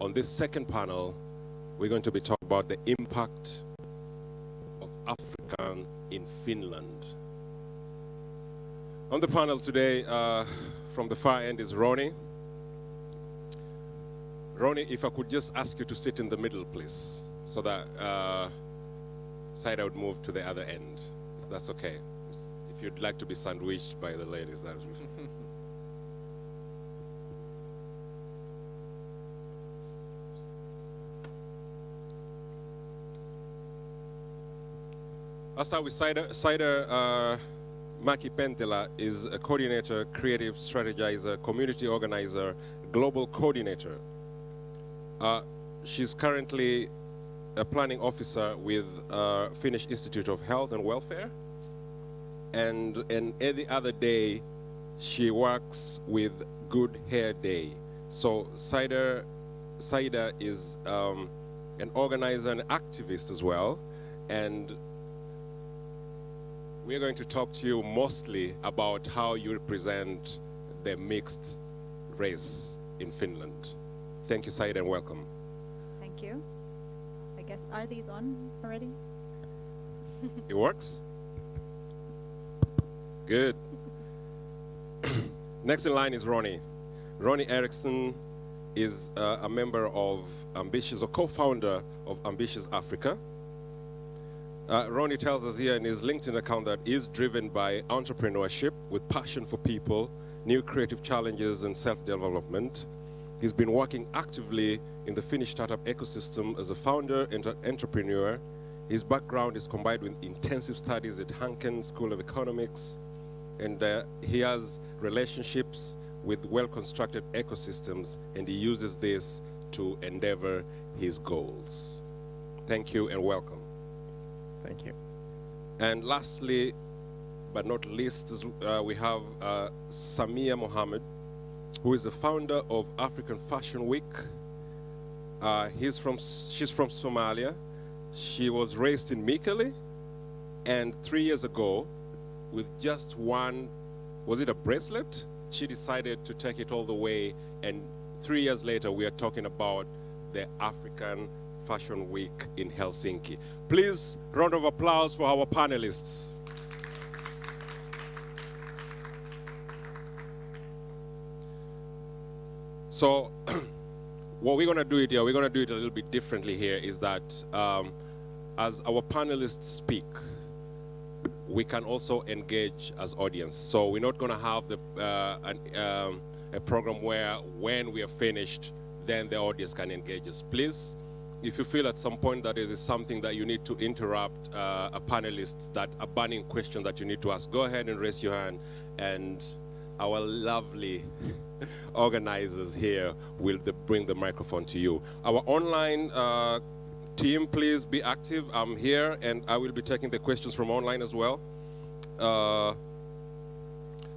On this second panel, we're going to be talking about the impact of African in Finland. On the panel today, from the far end is Ronny. Ronny, if I could just ask you to sit in the middle, please, so that Saida would move to the other end, if that's okay. If you'd like to be sandwiched by the ladies, that would be I'll start with Saida Mäki-Pentillä is a coordinator, creative strategizer, community organizer, global coordinator. She's currently a planning officer with Finnish Institute of Health and Welfare. And every other day, she works with Good Hair Day. So Saida is an organizer and activist as well. And we're going to talk to you mostly about how you represent the mixed race in Finland. Thank you, Saida, and welcome. Thank you. I guess, are these on already? It works? Good. Next in line is Ronny. Ronny Eriksson is a member of Ambitious, or co-founder of Ambitious Africa. Ronny tells us here in his LinkedIn account that he's driven by entrepreneurship with passion for people, new creative challenges, and self-development. He's been working actively in the Finnish startup ecosystem as a founder and entrepreneur. His background is combined with intensive studies at Hanken School of Economics, and he has relationships with well-constructed ecosystems, and he uses this to endeavor his goals. Thank you and welcome. Thank you. And lastly, but not least, we have Saima Mohamud, who is the founder of African Fashion Week. She's from Somalia. She was raised in Mikele, and 3 years ago, with just one, was it a bracelet? She decided to take it all the way, and 3 years later, we are talking about the African Fashion Week in Helsinki. Please, round of applause for our panelists. So, what we're going to do it here, we're going to do it a little bit differently here, is that as our panelists speak, we can also engage as audience. So we're not going to have a program where when we are finished, then the audience can engage us. Please, if you feel at some point that there is something that you need to interrupt a panelist, that a burning question that you need to ask, go ahead and raise your hand, and our lovely organizers here will bring the microphone to you. Our online team, please be active. I'm here, and I will be taking the questions from online as well.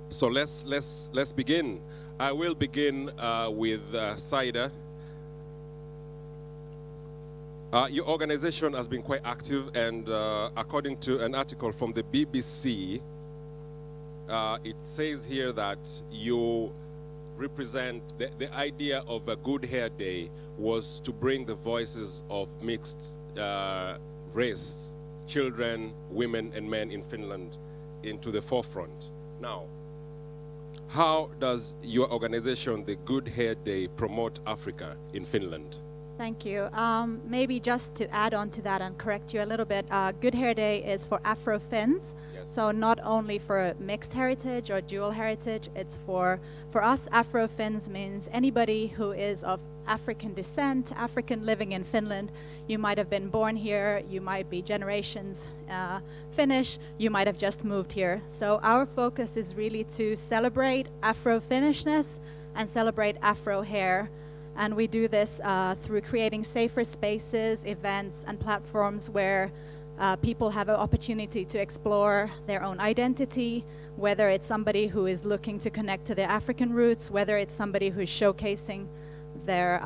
So let's begin. I will begin with Saida. Your organization has been quite active, and according to an article from the BBC, it says here that you represent the idea of a Good Hair Day was to bring the voices of mixed race, children, women, and men in Finland into the forefront. Now, how does your organization, the Good Hair Day, promote Africa in Finland? Thank you. Maybe just to add on to that and correct you a little bit, Good Hair Day is for Afro-Finns. Yes. So not only for mixed heritage or dual heritage, it's for us, Afro-Finns means anybody who is of African descent, African living in Finland. You might have been born here, you might be generations Finnish, you might have just moved here. So our focus is really to celebrate Afro-Finnishness and celebrate Afro hair. And we do this through creating safer spaces, events, and platforms where people have an opportunity to explore their own identity, whether it's somebody who is looking to connect to their African roots, whether it's somebody who's showcasing their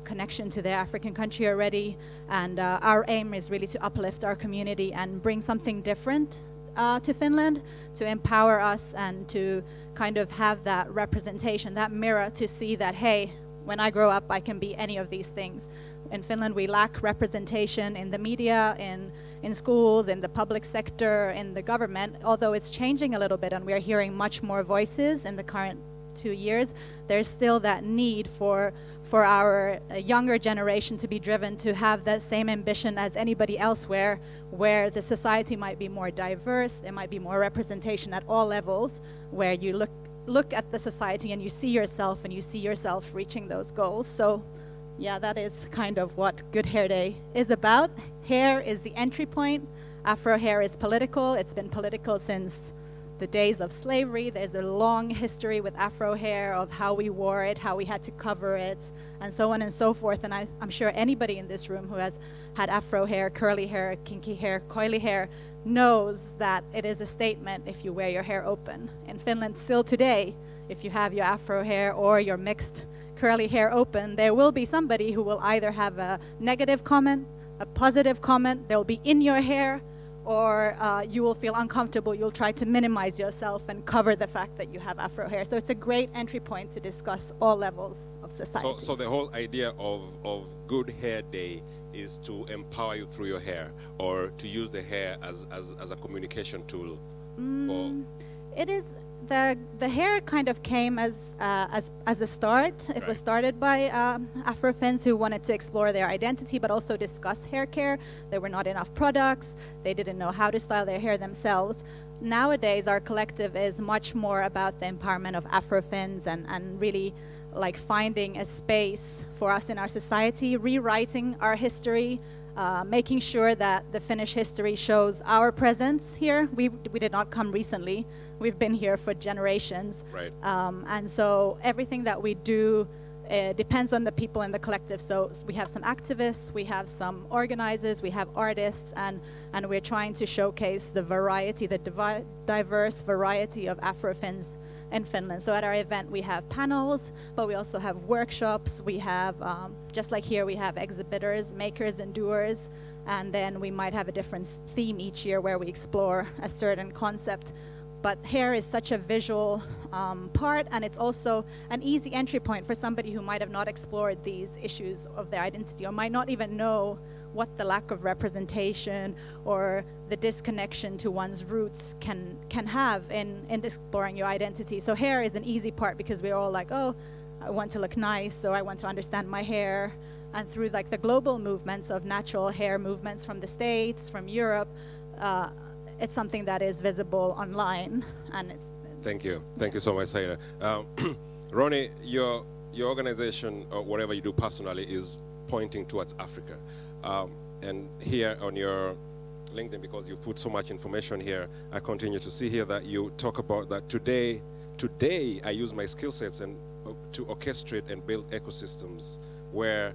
connection to their African country already. And our aim is really to uplift our community and bring something different to Finland, to empower us and to kind of have that representation, that mirror to see that, hey, when I grow up, I can be any of these things. In Finland, we lack representation in the media, in schools, in the public sector, in the government. Although it's changing a little bit and we are hearing much more voices in the current 2 years, there's still that need for our younger generation to be driven to have that same ambition as anybody elsewhere, where the society might be more diverse, there might be more representation at all levels, where you look at the society and you see yourself reaching those goals. So yeah, that is kind of what Good Hair Day is about. Hair is the entry point. Afro hair is political. It's been political since the days of slavery. There's a long history with Afro hair of how we wore it, how we had to cover it, and so on and so forth. And I'm sure anybody in this room who has had Afro hair, curly hair, kinky hair, coily hair, knows that it is a statement if you wear your hair open. In Finland, still today, if you have your Afro hair or your mixed curly hair open, there will be somebody who will either have a negative comment, a positive comment, they'll be in your hair, or you will feel uncomfortable. You'll try to minimize yourself and cover the fact that you have Afro hair. So it's a great entry point to discuss all levels of society. So the whole idea of Good Hair Day is to empower you through your hair, or to use the hair as a communication tool. It is the hair kind of came as a start. It was started by Afro-Finns who wanted to explore their identity, but also discuss hair care. There were not enough products. They didn't know how to style their hair themselves. Nowadays, our collective is much more about the empowerment of Afro-Finns and really like finding a space for us in our society, rewriting our history, making sure that the Finnish history shows our presence here. We did not come recently. We've been here for generations. Right. And so everything that we do depends on the people in the collective. So we have some activists, we have some organizers, we have artists, and we're trying to showcase the variety, the diverse variety of Afro-Finns in Finland. So at our event we have panels, but we also have workshops. We have, just like here, we have exhibitors, makers and doers, and then we might have a different theme each year where we explore a certain concept. But hair is such a visual part, and it's also an easy entry point for somebody who might have not explored these issues of their identity, or might not even know what the lack of representation or the disconnection to one's roots can have in exploring your identity. So hair is an easy part because we're all like, oh, I want to look nice, or I want to understand my hair. And through like the global movements of natural hair movements from the States, from Europe, it's something that is visible online, and it's. Thank you so much, Saida. Ronny, your organization, or whatever you do personally, is pointing towards Africa. And here on your LinkedIn, because you've put so much information here, I continue to see here that you talk about that today I use my skill sets and to orchestrate and build ecosystems where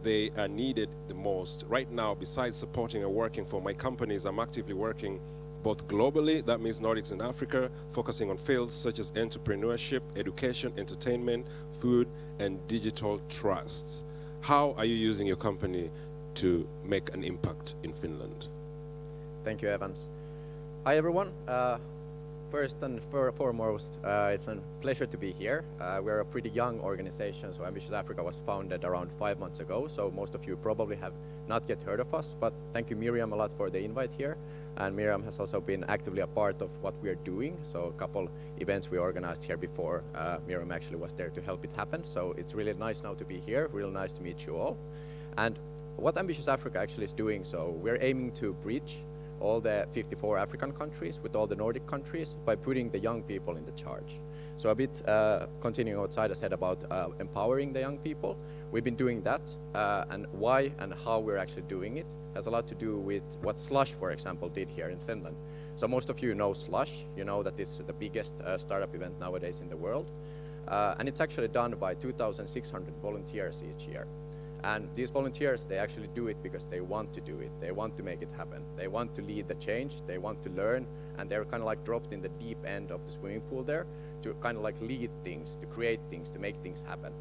they are needed the most. Right now, besides supporting and working for my companies, I'm actively working both globally, that means Nordics and Africa, focusing on fields such as entrepreneurship, education, entertainment, food, and digital trusts. How are you using your company to make an impact in Finland? Thank you, Evans. Hi, everyone. First and foremost, it's a pleasure to be here. We're a pretty young organization, so Ambitious Africa was founded around 5 months ago, so most of you probably have not yet heard of us, but thank you, Miriam, a lot for the invite here. And Miriam has also been actively a part of what we are doing, so a couple events we organized here before. Miriam actually was there to help it happen, so it's really nice now to be here, really nice to meet you all. And what Ambitious Africa actually is doing, so we're aiming to bridge all the 54 African countries with all the Nordic countries by putting the young people in the charge. So a bit continuing what Saida said about empowering the young people. We've been doing that, and why and how we're actually doing it has a lot to do with what Slush, for example, did here in Finland. So most of you know Slush. You know that it's the biggest startup event nowadays in the world. And it's actually done by 2,600 volunteers each year. And these volunteers, they actually do it because they want to do it. They want to make it happen. They want to lead the change. They want to learn. And they're kind of like dropped in the deep end of the swimming pool there to kind of like lead things, to create things, to make things happen.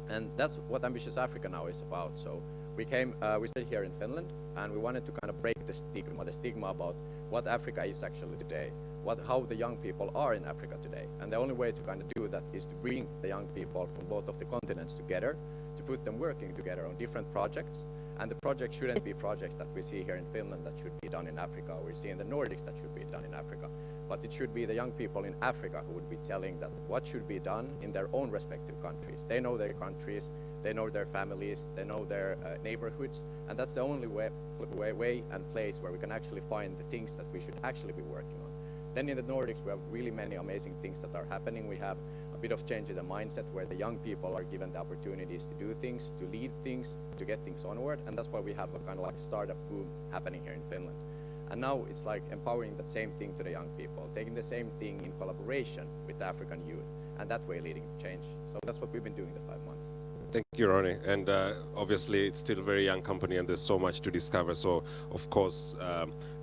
And that's what Ambitious Africa now is about. So we stayed here in Finland, and we wanted to kind of break the stigma about what Africa is actually today. how the young people are in Africa today. And the only way to kind of do that is to bring the young people from both of the continents together, to put them working together on different projects. And the project shouldn't be projects that we see here in Finland that should be done in Africa, or we see in the Nordics that should be done in Africa. But it should be the young people in Africa who would be telling that what should be done in their own respective countries. They know their countries, they know their families, they know their neighborhoods, and that's the only way and place where we can actually find the things that we should actually be working on. Then in the Nordics, we have really many amazing things that are happening. We have a bit of change in the mindset where the young people are given the opportunities to do things, to lead things, to get things onward, and that's why we have a kind of like startup boom happening here in Finland. And now it's like empowering that same thing to the young people, taking the same thing in collaboration with the African youth, and that way leading to change. So that's what we've been doing the 5 months. Thank you, Ronny. And obviously, it's still a very young company, and there's so much to discover. So, of course,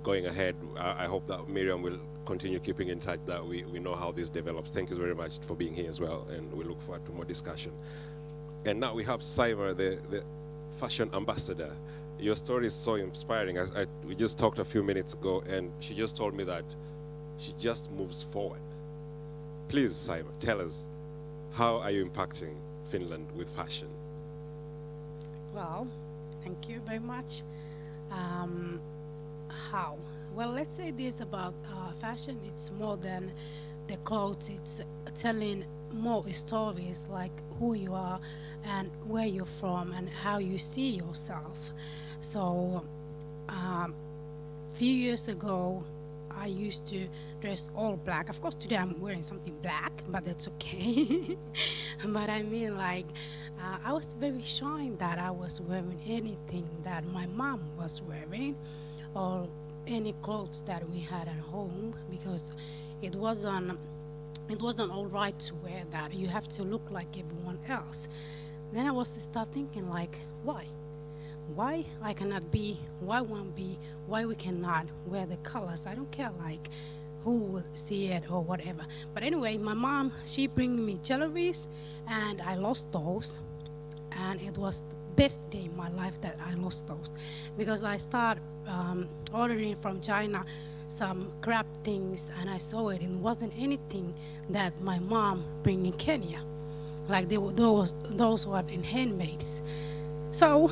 going ahead, I hope that Miriam will continue keeping in touch, that we know how this develops. Thank you very much for being here as well, and we look forward to more discussion. And now we have Saima, the fashion ambassador. Your story is so inspiring. We just talked a few minutes ago, and she just told me that she just moves forward. Please, Saima, tell us, how are you impacting Finland with fashion? Well, thank you very much. How? Well, let's say this about fashion. It's more than the clothes. It's telling more stories, like who you are and where you're from and how you see yourself. So few years ago, I used to dress all black. Of course, today I'm wearing something black, but that's okay. But I mean, like, I was very shy that I was wearing anything that my mom was wearing, or any clothes that we had at home, because it wasn't all right to wear that. You have to look like everyone else. Then I was to start thinking, like, why I cannot be, why won't be, why we cannot wear the colors. I don't care like who will see it or whatever. But anyway, my mom, she bring me jewelries, and I lost those, and it was the best day in my life that I lost those, because I started ordering from China some crap things, and I saw it, and it wasn't anything that my mom bring in Kenya, like those were in handmaids. So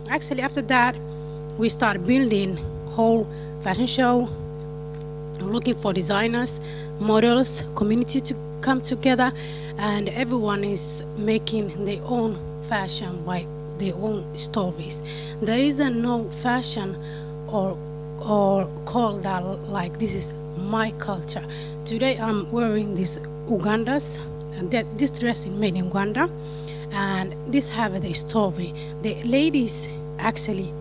actually after that, we started building whole fashion show, looking for designers, models, community to come together, and everyone is making their own fashion by their own stories. There isn't no fashion or call that like this is my culture. Today I'm wearing this Uganda's, and this dress is made in Uganda, and this have the story. The ladies actually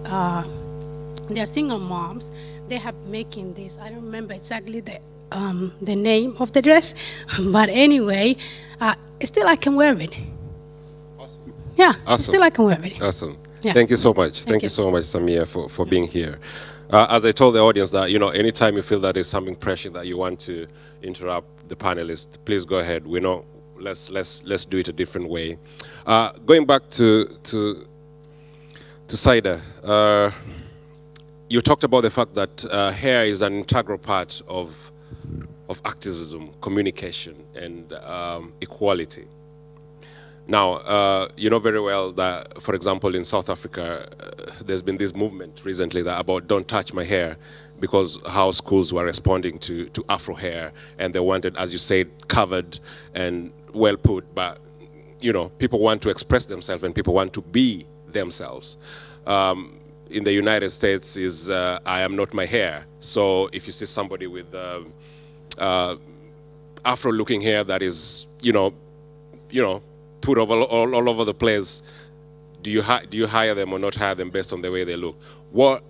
they're single moms. They have making this. I don't remember exactly the name of the dress, but anyway, still I can wear it. Awesome. Yeah, Awesome. Still I can wear it. Awesome. Yeah. Thank you so much. Thank you you. so much, Samia, for being here. As I told the audience that, anytime you feel that there's something pressing that you want to interrupt the panelists, please go ahead. We know, let's do it a different way. Going back to Saida, you talked about the fact that hair is an integral part of activism, communication, and equality. Now, you know very well that, for example, in South Africa, there's been this movement recently that about don't touch my hair, because how schools were responding to Afro hair, and they wanted, as you said, covered and well put, but people want to express themselves and people want to be themselves. In the United States is I am not my hair. So if you see somebody with Afro-looking hair that is, put all over the place, do you hire them or not hire them based on the way they look? What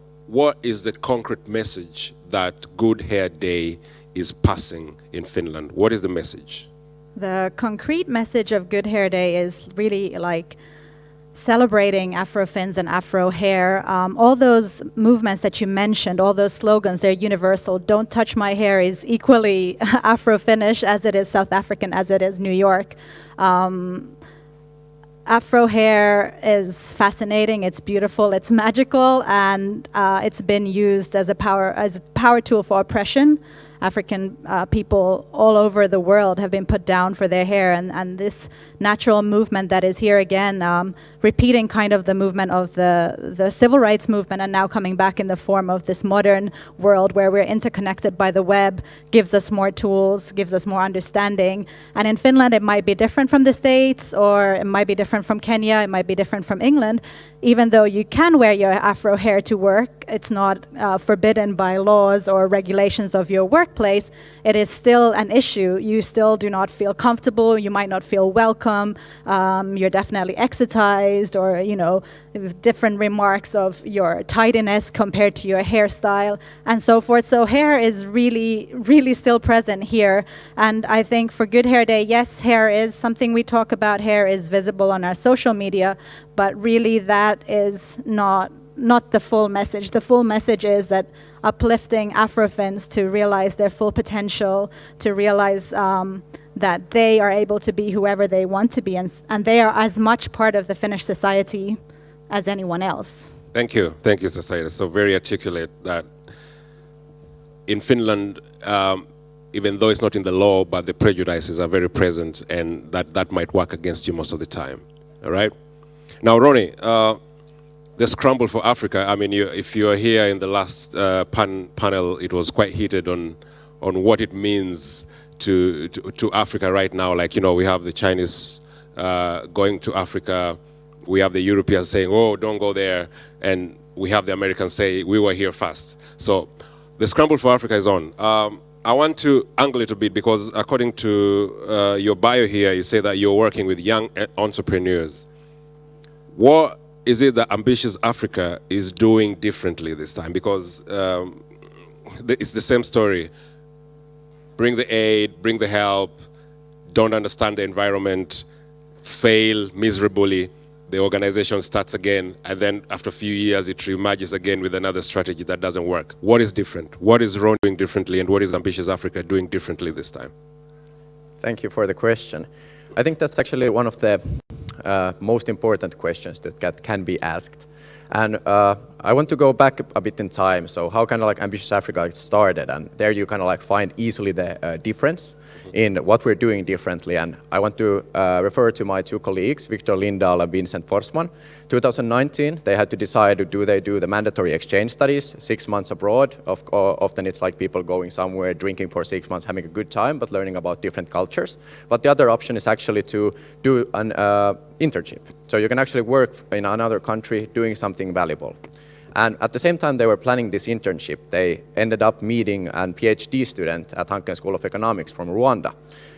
is the concrete message that Good Hair Day is passing in Finland? What is the message? The concrete message of Good Hair Day is really like celebrating Afro-Finns and Afro hair. All those movements that you mentioned, all those slogans, they're universal. Don't touch my hair is equally Afro-Finnish as it is South African, as it is New York. Afro hair is fascinating, it's beautiful, it's magical, and it's been used as a power tool for oppression. African people all over the world have been put down for their hair, and this natural movement that is here again, repeating kind of the movement of the civil rights movement, and now coming back in the form of this modern world where we're interconnected by the web, gives us more tools, gives us more understanding. And in Finland, it might be different from the States, or it might be different from Kenya, it might be different from England. Even though you can wear your afro hair to work, it's not forbidden by laws or regulations of your workplace, it is still an issue. You still do not feel comfortable, you might not feel welcome, you're definitely exotized, or, you know, different remarks of your tidiness compared to your hairstyle and so forth. So hair is really, really still present here. And I think for Good Hair Day, yes, hair is something we talk about, hair is visible on our social media, but really that is not the full message. The full message is that uplifting Afro-Finns to realize their full potential, to realize that they are able to be whoever they want to be, and they are as much part of the Finnish society as anyone else. Thank you, Saida. So very articulate that in Finland, even though it's not in the law, but the prejudices are very present, and that might work against you most of the time. All right. Now, Ronny, the scramble for Africa. I mean, if you are here in the last panel, it was quite heated on what it means to Africa right now. Like, you know, we have the Chinese going to Africa. We have the Europeans saying, "Oh, don't go there," and we have the Americans say, "We were here first." So the scramble for Africa is on. I want to angle it a bit because according to your bio here, you say that you're working with young entrepreneurs. What is it that Ambitious Africa is doing differently this time? Because it's the same story. Bring the aid, bring the help, don't understand the environment, fail miserably. The organization starts again, and then after a few years, it reemerges again with another strategy that doesn't work. What is different? What is Ron doing differently, and what is Ambitious Africa doing differently this time? Thank you for the question. I think that's actually one of the most important questions that can be asked. And I want to go back a bit in time. So how kind of like Ambitious Africa started, and there you kind of like find easily the difference in what we're doing differently. And I want to refer to my two colleagues, Victor Lindahl and Vincent Forsman. 2019, they had to decide, do they do the mandatory exchange studies, 6 months abroad? Often it's like people going somewhere, drinking for 6 months, having a good time, but learning about different cultures. But the other option is actually to do an internship. So you can actually work in another country doing something valuable. And at the same time they were planning this internship, they ended up meeting a PhD student at Hanken School of Economics from Rwanda.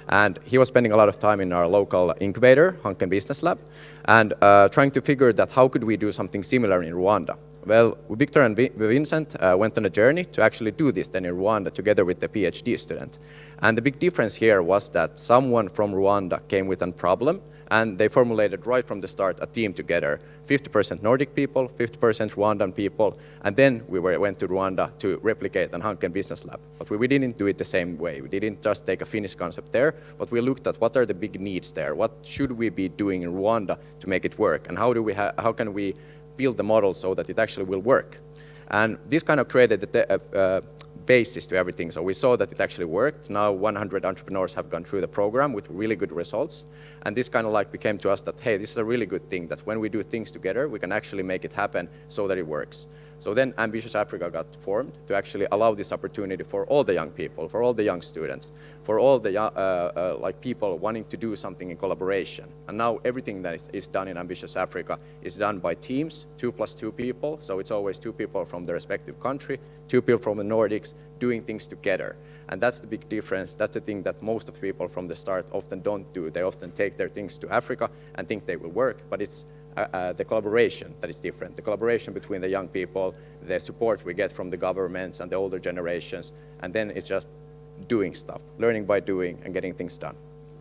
And he was spending a lot of time in our local incubator, Hanken Business Lab, and trying to figure that how could we do something similar in Rwanda. Well, Victor and Vincent went on a journey to actually do this then in Rwanda together with the PhD student. And the big difference here was that someone from Rwanda came with a problem, and they formulated right from the start a team together, 50% Nordic people, 50% Rwandan people, and then we went to Rwanda to replicate an Hanken Business Lab. But we didn't do it the same way. We didn't just take a Finnish concept there, but we looked at what are the big needs there, what should we be doing in Rwanda to make it work, and how can we build the model so that it actually will work. And this kind of created the basis to everything. So we saw that it actually worked. Now 100 entrepreneurs have gone through the program with really good results. And this kind of like became to us that, hey, this is a really good thing, that when we do things together, we can actually make it happen so that it works. So then Ambitious Africa got formed to actually allow this opportunity for all the young people, for all the young students, for all the like people wanting to do something in collaboration. And now everything that is done in Ambitious Africa is done by teams, 2 + 2 people. So it's always 2 people from the respective country, 2 people from the Nordics doing things together. And that's the big difference. That's the thing that most of the people from the start often don't do. They often take their things to Africa and think they will work, but it's the collaboration that is different. The collaboration between the young people, the support we get from the governments and the older generations, and then it's just doing stuff, learning by doing and getting things done.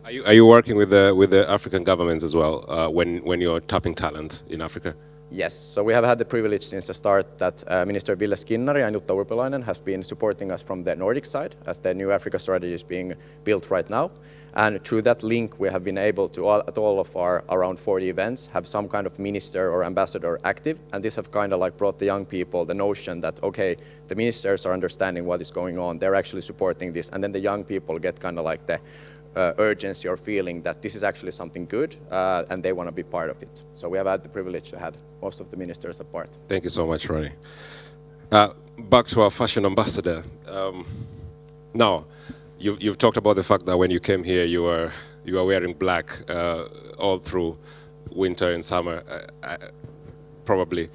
Are you working with the African governments as well when you're tapping talent in Africa? Yes, so we have had the privilege since the start that Minister Ville Skinnari and Jutta Urpilainen has been supporting us from the Nordic side as the new Africa strategy is being built right now. And through that link, we have been able to, at all of our around 40 events, have some kind of minister or ambassador active. And this have kind of like brought the young people the notion that, okay, the ministers are understanding what is going on. They're actually supporting this. And then the young people get kind of like the urgency or feeling that this is actually something good and they want to be part of it. So we have had the privilege to have most of the ministers apart. Thank you so much, Ronny. Back to our fashion ambassador. Now, you've talked about the fact that when you came here, you were wearing black all through winter and summer, probably.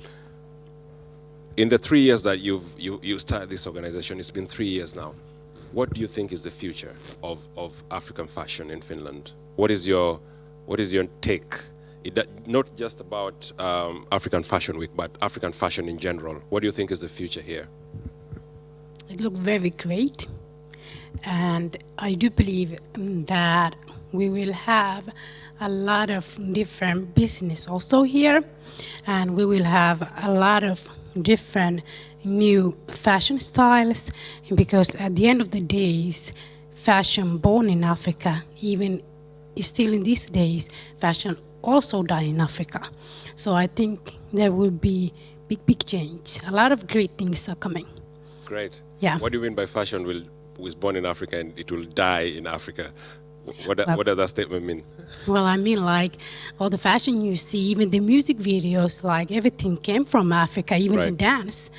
In the 3 years that you started this organization, it's been 3 years now. What do you think is the future of African fashion in Finland? What is your take? Not just about African Fashion Week, but African fashion in general. What do you think is the future here? It looks very great. And I do believe that we will have a lot of different business also here. And we will have a lot of different new fashion styles, because at the end of the days, fashion born in Africa, even still in these days, fashion also died in Africa. So I think there will be big change. A lot of great things are coming. Great. Yeah. What do you mean by fashion was born in Africa and it will die in Africa? What does that statement mean? Well, I mean, like, all the fashion you see, even the music videos, like, everything came from Africa, even the dance.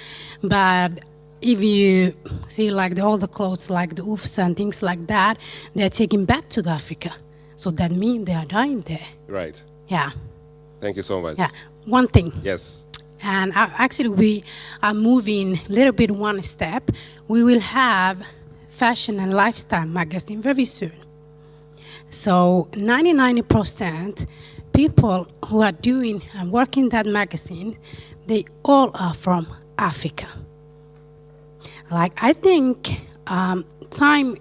But if you see, like, all the clothes, like the oofs and things like that, they're taken back to Africa. So that means they are dying there. Right. Yeah. Thank you so much. Yeah. One thing. Yes. And actually, we are moving a little bit one step. We will have fashion and lifestyle magazine very soon. So 99% people who are doing and working that magazine, they all are from Africa. Like, I think time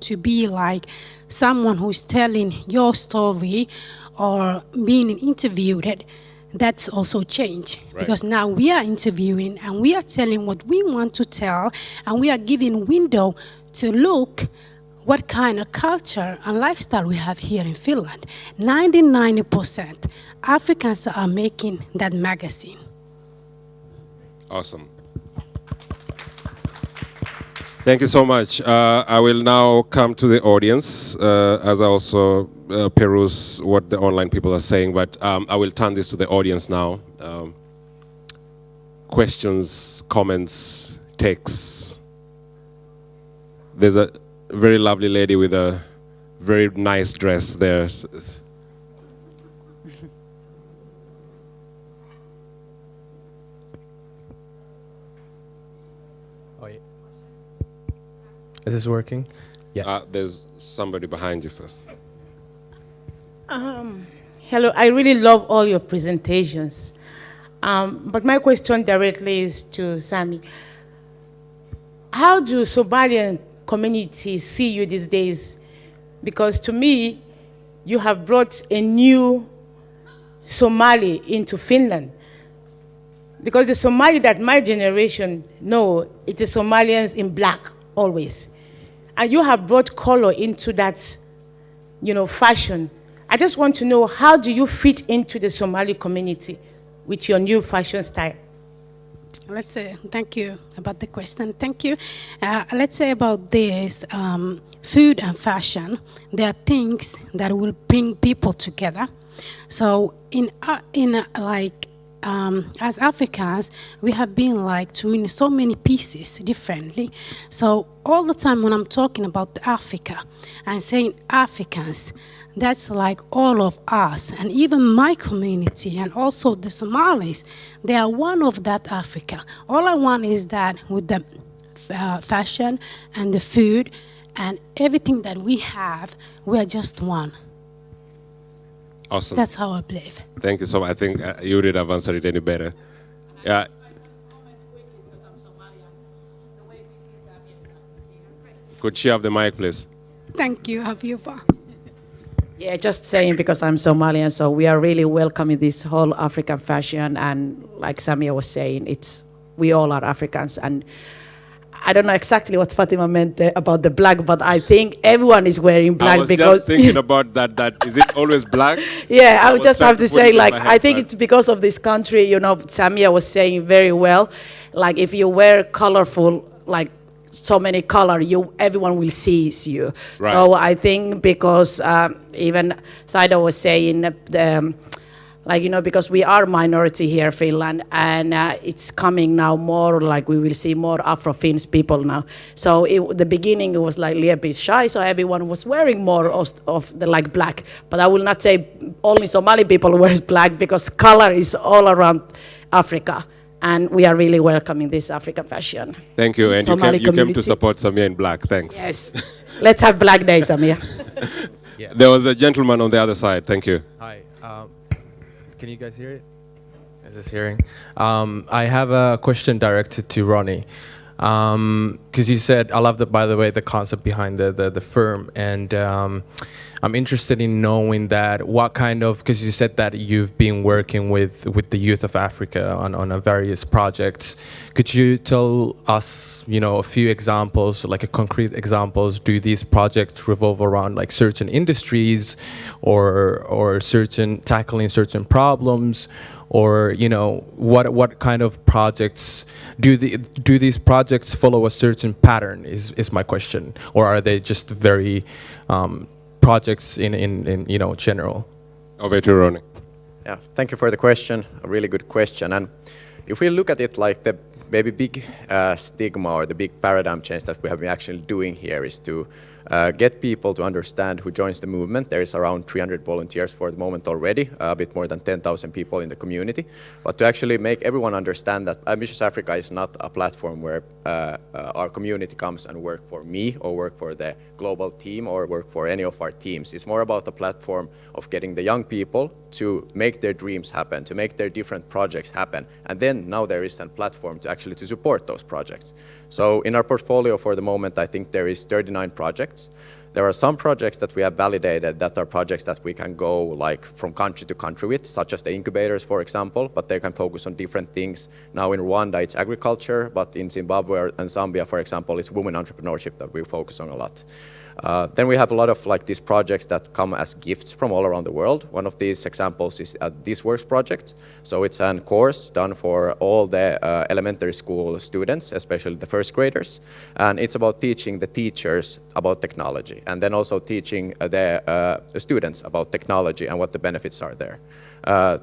to be like someone who's telling your story or being interviewed, that's also changed. Right. Because now we are interviewing and we are telling what we want to tell, and we are giving window to look what kind of culture and lifestyle we have here in Finland. 99% Africans are making that magazine. Awesome. Thank you so much. I will now come to the audience as I also peruse what the online people are saying, but I will turn this to the audience now. Questions, comments, takes. There's a very lovely lady with a very nice dress there. Oh, yeah. Is this working? Yeah. There's somebody behind you first. Hello, I really love all your presentations. But my question directly is to Sami. How do Somalian community see you these days? Because to me, you have brought a new Somali into Finland. Because the Somali that my generation know, it is Somalians in black always. And you have brought color into that, fashion. I just want to know, how do you fit into the Somali community with your new fashion style? Let's say, thank you about the question. Thank you. Let's say about this food and fashion. There are things that will bring people together. So as Africans, we have been doing so many pieces differently. So all the time when I'm talking about Africa and saying Africans, that's like all of us, and even my community, and also the Somalis, they are one of that Africa. All I want is that with the fashion and the food and everything that we have, we are just one. Awesome. That's how I believe. Thank you so much. I think you would have answered it any better. Yeah. Could she have the mic, please? Thank you, Aviva. Yeah, just saying because I'm Somalian, so we are really welcoming this whole African fashion, and like Samia was saying, we all are Africans, and I don't know exactly what Fatima meant about the black, but I think everyone is wearing black I was because just thinking about that. Is it always black? yeah, I would just trying have to put say, it in like, my I head, think but- it's because of this country, you know, Samia was saying very well, like, if you wear colorful, like, so many color, everyone will see you. Right. So I think because even Saida was saying, like, you know, because we are minority here in Finland, and it's coming now more, like, we will see more Afro-Finns people now. So the beginning, it was like a little bit shy, so everyone was wearing more of the, like, black. But I will not say only Somali people wear black, because color is all around Africa. And we are really welcoming this African fashion. Thank you, and Somali you came to community. support Samia in black. Thanks. Yes. Let's have Black Day, Samia. Yeah. There was a gentleman on the other side. Thank you. Hi. Can you guys hear it? Is this hearing? I have a question directed to Ronny. Because you said, I love, by the way, the concept behind the firm. And I'm interested in knowing that what kind of, because you said that you've been working with the youth of Africa on various projects. Could you tell us, you know, a few examples, like a concrete examples? Do these projects revolve around like certain industries or tackling certain problems? Or, you know, what kind of projects do these projects follow a certain pattern is my question, or are they just very projects in you know, general? Over to Ronny. Yeah, thank you for the question. A really good question. And if we look at it like the maybe big stigma or the big paradigm change that we have been actually doing here is to get people to understand who joins the movement. There is around 300 volunteers for the moment already, a bit more than 10,000 people in the community. But to actually make everyone understand that Ambitious Africa is not a platform where our community comes and work for me or work for the global team or work for any of our teams. It's more about a platform of getting the young people to make their dreams happen, to make their different projects happen. And then now there is a platform to actually to support those projects. So in our portfolio for the moment, I think there is 39 projects. There are some projects that we have validated that are projects that we can go like from country to country with, such as the incubators, for example, but they can focus on different things. Now in Rwanda, it's agriculture, but in Zimbabwe and Zambia, for example, it's women entrepreneurship that we focus on a lot. Then we have a lot of like these projects that come as gifts from all around the world. One of these examples is This Works project. So it's a course done for all the elementary school students, especially the first graders. And it's about teaching the teachers about technology and then also teaching the students about technology and what the benefits are there.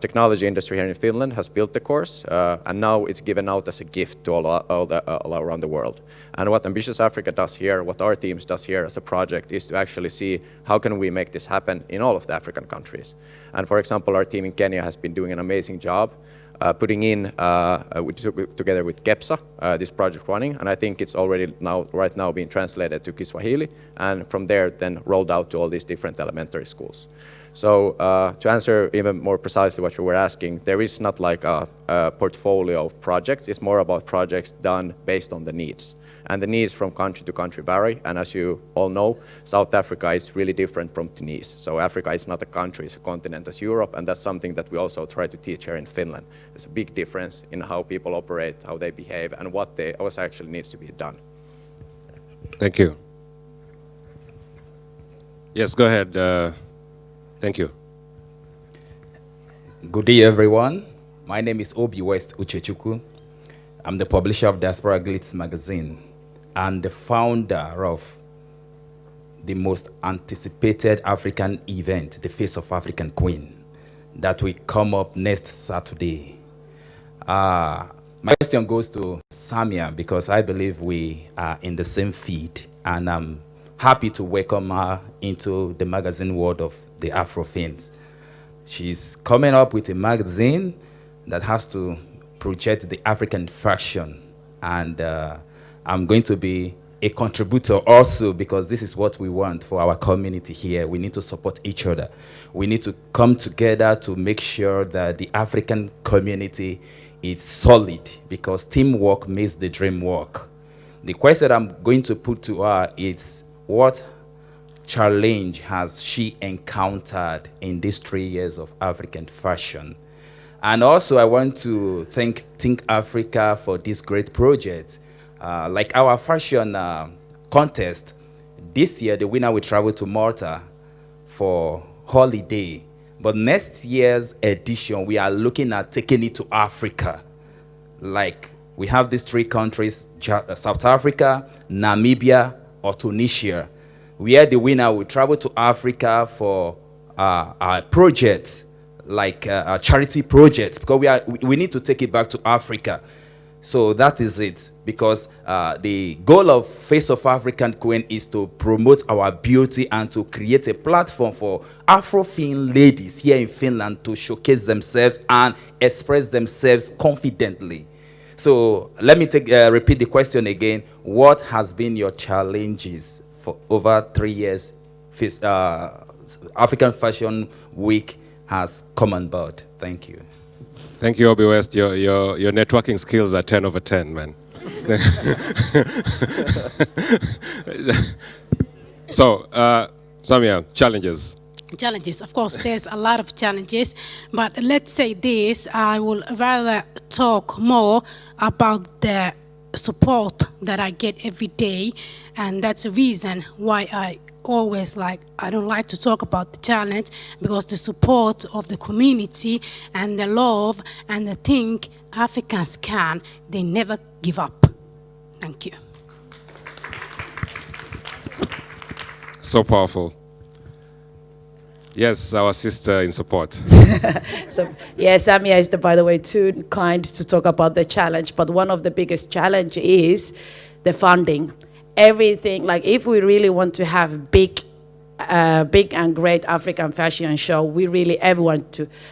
Technology industry here in Finland has built the course, and now it's given out as a gift to all around the world. And what Ambitious Africa does here, what our teams does here as a project, is to actually see how can we make this happen in all of the African countries. And for example, our team in Kenya has been doing an amazing job putting in, together with KEPSA, this project running, and I think it's already right now being translated to Kiswahili, and from there then rolled out to all these different elementary schools. So to answer even more precisely what you were asking, there is not like a portfolio of projects. It's more about projects done based on the needs. And the needs from country to country vary. And as you all know, South Africa is really different from Tunis. So Africa is not a country, it's a continent as Europe. And that's something that we also try to teach here in Finland. There's a big difference in how people operate, how they behave, and what actually needs to be done. Thank you. Yes, go ahead. Thank you. Good day, everyone. My name is Obi West Uchechuku. I'm the publisher of Diaspora Glitz magazine and the founder of the most anticipated African event, the Face of African Queen, that will come up next Saturday. My question goes to Samia because I believe we are in the same feed, and I'm happy to welcome her into the magazine world of the Afro-Finns. She's coming up with a magazine that has to project the African fashion, and I'm going to be a contributor also because this is what we want for our community here. We need to support each other. We need to come together to make sure that the African community is solid because teamwork makes the dream work. The question I'm going to put to her is, what challenge has she encountered in these 3 years of African fashion? And also, I want to thank Think Africa for this great project. Like our fashion contest, this year the winner will travel to Malta for holiday. But next year's edition, we are looking at taking it to Africa. Like, we have these 3 countries, South Africa, Namibia, or Tunisia, where the winner will travel to Africa for a project, like a charity project, because we need to take it back to Africa. So that is it, because the goal of Face of African Queen is to promote our beauty and to create a platform for Afro-Fin ladies here in Finland to showcase themselves and express themselves confidently. So let me repeat the question again. What has been your challenges for over 3 years? African Fashion Week has come on board. Thank you. Thank you, Obi West. Your networking skills are 10 over 10, man. So, Samia, challenges. Challenges, of course, there's a lot of challenges, but let's say this, I will rather talk more about the support that I get every day, and that's the reason why I don't like to talk about the challenge, because the support of the community and the love and the thing Africans they never give up. Thank you. So powerful. Yes, our sister in support. So, yes, Samia is, by the way, too kind to talk about the challenge, but one of the biggest challenge is the funding. Everything, like if we really want to have big and great African fashion show, everyone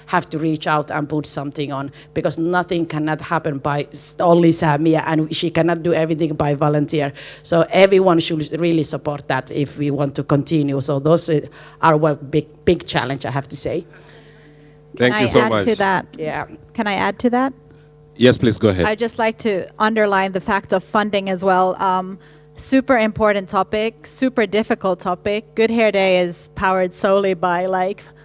have to reach out and put something on, because nothing cannot happen by only Samia, and she cannot do everything by volunteer. So everyone should really support that if we want to continue. So those are one big challenge, I have to say. Thank you so much. Can I add to that? Yeah. Can I add to that? Yes, please go ahead. I'd just like to underline the fact of funding as well. Super important topic, super difficult topic. Good Hair Day is powered solely by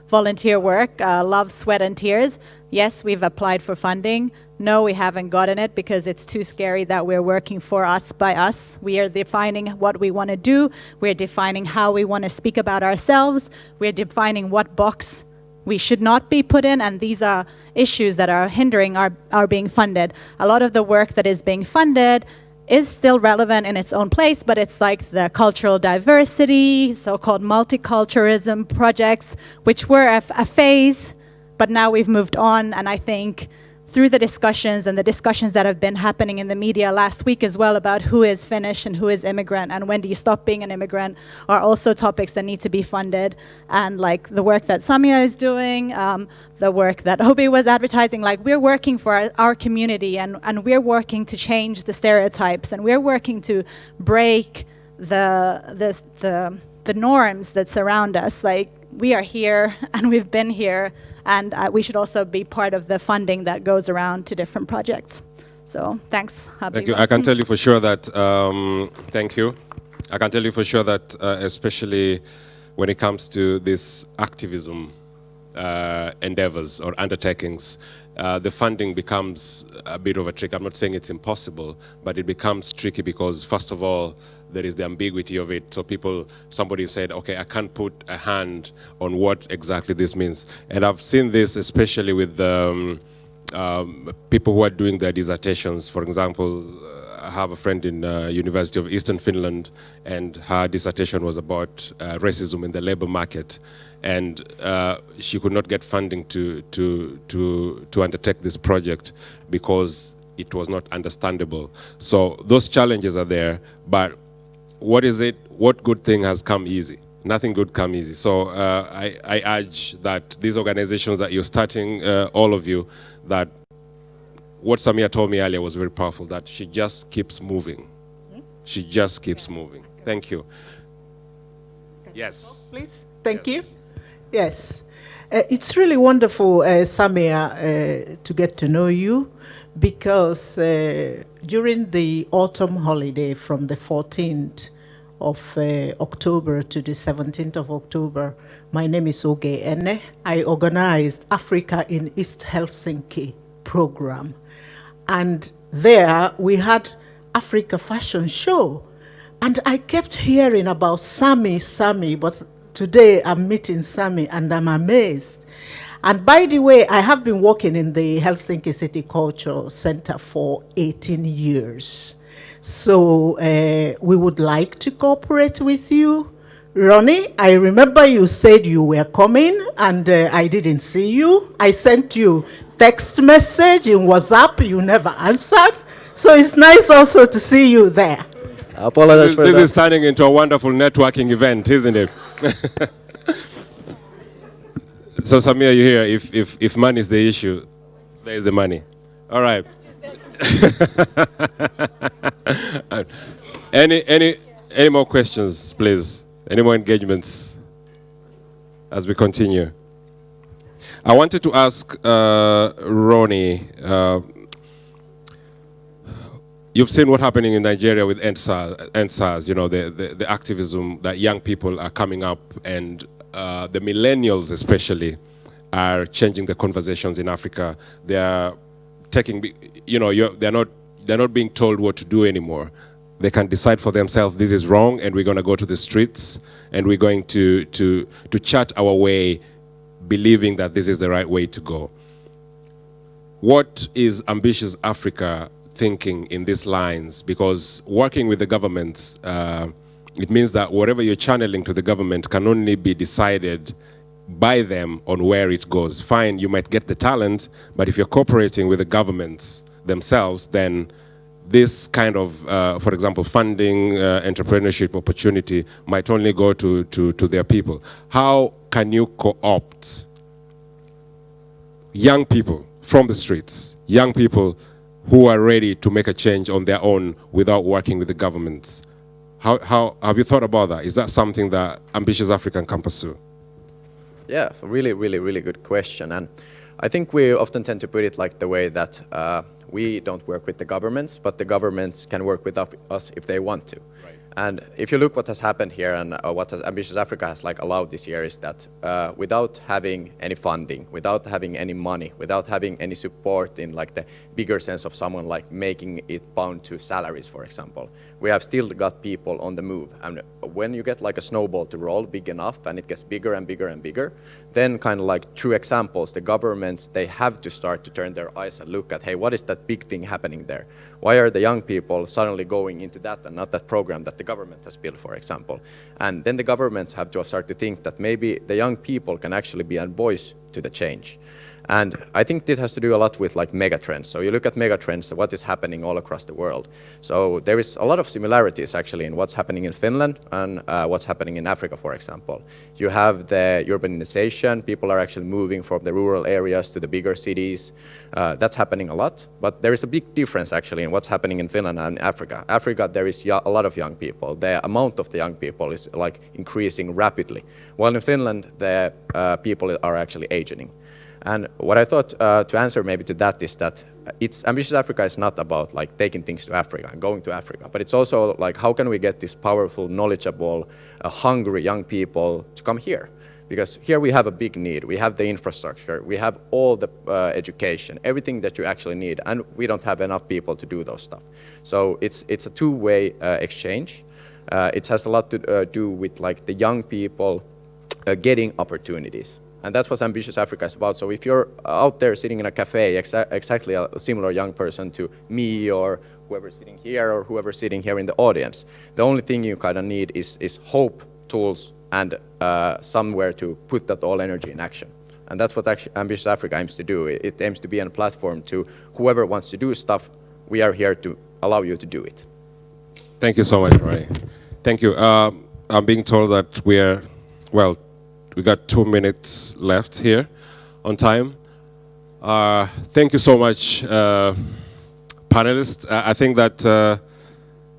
volunteer work, love, sweat, and tears. Yes, we've applied for funding. No, we haven't gotten it because it's too scary that we're working for us by us. We are defining what we want to do. We're defining how we want to speak about ourselves. We're defining what box we should not be put in, and these are issues that are hindering our being funded. A lot of the work that is being funded is still relevant in its own place, but it's like the cultural diversity, so-called multiculturalism projects, which were a phase, but now we've moved on. And I think through the discussions that have been happening in the media last week as well about who is Finnish and who is immigrant and when do you stop being an immigrant are also topics that need to be funded. And like the work that Samia is doing, the work that Obi was advertising, like we're working for our community and we're working to change the stereotypes and we're working to break the norms that surround us. Like we are here and we've been here, and we should also be part of the funding that goes around to different projects. So thanks. Thank you. I can tell you for sure that, thank you. I can tell you for sure that especially when it comes to this activism endeavors or undertakings, the funding becomes a bit of a trick. I'm not saying it's impossible, but it becomes tricky because, first of all, there is the ambiguity of it. So somebody said, okay, I can't put a hand on what exactly this means. And I've seen this especially with people who are doing their dissertations. For example, I have a friend in University of Eastern Finland, and her dissertation was about racism in the labor market. And she could not get funding to undertake this project because it was not understandable. So those challenges are there, but what good thing has come easy? Nothing good come easy. So I urge that these organizations that you're starting, all of you, that what Samia told me earlier was very powerful, that she just keeps moving. She just keeps moving. Thank you. Yes. Please, thank you. Yes. It's really wonderful, Samia, to get to know you, because during the autumn holiday from the 14th of October to the 17th of October. My name is Oge Ene. I organized Africa in East Helsinki program. And there we had Africa fashion show. And I kept hearing about Sami, but today I'm meeting Sami and I'm amazed. And by the way, I have been working in the Helsinki City Culture Center for 18 years. So we would like to cooperate with you. Ronny, I remember you said you were coming and I didn't see you. I sent you text message in WhatsApp, you never answered. So it's nice also to see you there. I apologize for that. This is turning into a wonderful networking event, isn't it? So Samia, you hear, if money is the issue, there is the money. All right. Any more questions, please? Any more engagements as we continue? I wanted to ask Ronny, you've seen what's happening in Nigeria with NSAS, you know, the activism that young people are coming up, and the millennials especially are changing the conversations in Africa. They are taking, you know, they're not being told what to do anymore. They can decide for themselves, this is wrong, and we're going to go to the streets, and we're going to chart our way, believing that this is the right way to go. What is Ambitious Africa thinking in these lines? Because working with the governments, it means that whatever you're channeling to the government can only be decided by them on where it goes. Fine, you might get the talent, but if you're cooperating with the governments themselves, then this kind of, for example, funding, entrepreneurship opportunity might only go to their people. How can you co-opt young people from the streets, young people who are ready to make a change on their own without working with the governments? How have you thought about that? Is that something that Ambitious Africa can pursue? Yeah, really, really, really good question. And I think we often tend to put it like the way that we don't work with the governments, but the governments can work with us if they want to. Right. And if you look what has happened here and what Ambitious Africa has allowed this year is that without having any funding, without having any money, without having any support in the bigger sense of someone making it bound to salaries, for example, we have still got people on the move. And when you get a snowball to roll big enough and it gets bigger and bigger and bigger, then through examples, the governments, they have to start to turn their eyes and look at, hey, what is that big thing happening there? Why are the young people suddenly going into that and not that program that the government has built, for example? And then the governments have to start to think that maybe the young people can actually be a voice to the change. And I think this has to do a lot with megatrends. So you look at megatrends, what is happening all across the world. So there is a lot of similarities actually in what's happening in Finland and what's happening in Africa, for example. You have the urbanization, people are actually moving from the rural areas to the bigger cities. That's happening a lot, but there is a big difference actually in what's happening in Finland and Africa. Africa, there is a lot of young people. The amount of the young people is increasing rapidly, while in Finland, the people are actually aging. And what I thought to answer maybe to that is that Ambitious Africa is not about taking things to Africa and going to Africa, but it's also how can we get these powerful, knowledgeable, hungry young people to come here? Because here we have a big need. We have the infrastructure, we have all the education, everything that you actually need, and we don't have enough people to do those stuff. So it's a two-way exchange. It has a lot to do with the young people getting opportunities. And that's what Ambitious Africa is about. So if you're out there sitting in a cafe, exactly a similar young person to me or whoever's sitting here or whoever's sitting here in the audience, the only thing you kind of need is hope, tools, and somewhere to put that all energy in action. And that's what actually Ambitious Africa aims to do. It aims to be a platform to whoever wants to do stuff. We are here to allow you to do it. Thank you so much, Ronny. Thank you. I'm being told that we got 2 minutes left here on time. Thank you so much, panelists. I think that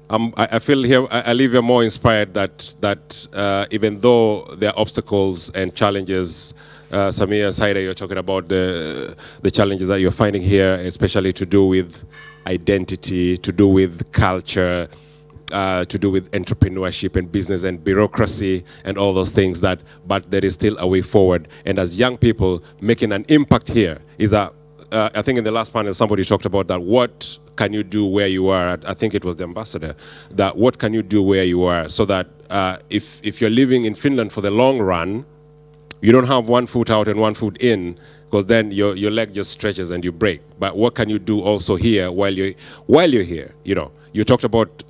I feel here, I leave here more inspired that even though there are obstacles and challenges, Samia and Saida, you're talking about the challenges that you're finding here, especially to do with identity, to do with culture. to do with entrepreneurship and business and bureaucracy and all those things but there is still a way forward. And as young people, making an impact here is I think in the last panel somebody talked about that. What can you do where you are? I think it was the ambassador. That what can you do where you are, so that if you're living in Finland for the long run, you don't have one foot out and one foot in, because then your leg just stretches and you break. But what can you do also here while you're here? You know, you talked about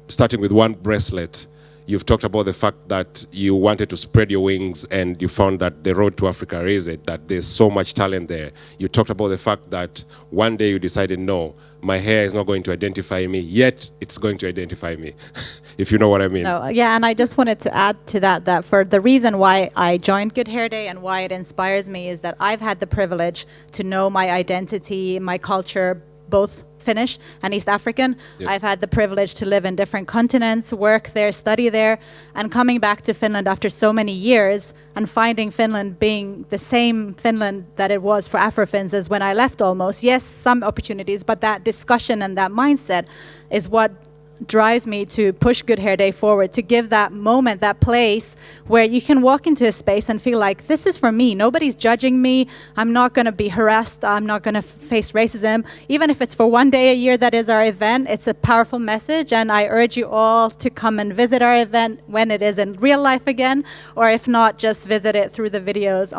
starting with one bracelet. You've talked about the fact that you wanted to spread your wings and you found that the road to Africa is it, that there's so much talent there. You talked about the fact that one day you decided, no, my hair is not going to identify me, yet it's going to identify me, if you know what I mean. No, yeah, and I just wanted to add to that for the reason why I joined Good Hair Day and why it inspires me is that I've had the privilege to know my identity, my culture, both Finnish and East African. Yes. I've had the privilege to live in different continents, work there, study there, and coming back to Finland after so many years and finding Finland being the same Finland that it was for Afro-Finns as when I left almost. Yes, some opportunities, but that discussion and that mindset is what drives me to push Good Hair Day forward, to give that moment, that place where you can walk into a space and feel like this is for me. Nobody's judging me. I'm not going to be harassed. I'm not going to face racism. Even if it's for one day a year that is our event, it's a powerful message, and I urge you all to come and visit our event when it is in real life again, or if not, just visit it through the videos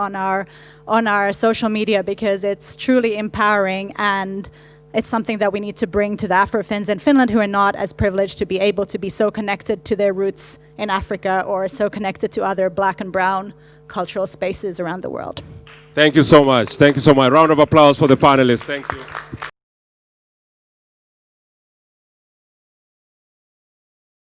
on our social media, because it's truly empowering, and it's something that we need to bring to the Afro-Finns in Finland who are not as privileged to be able to be so connected to their roots in Africa or so connected to other black and brown cultural spaces around the world. Thank you so much. Thank you so much. Round of applause for the panelists. Thank you.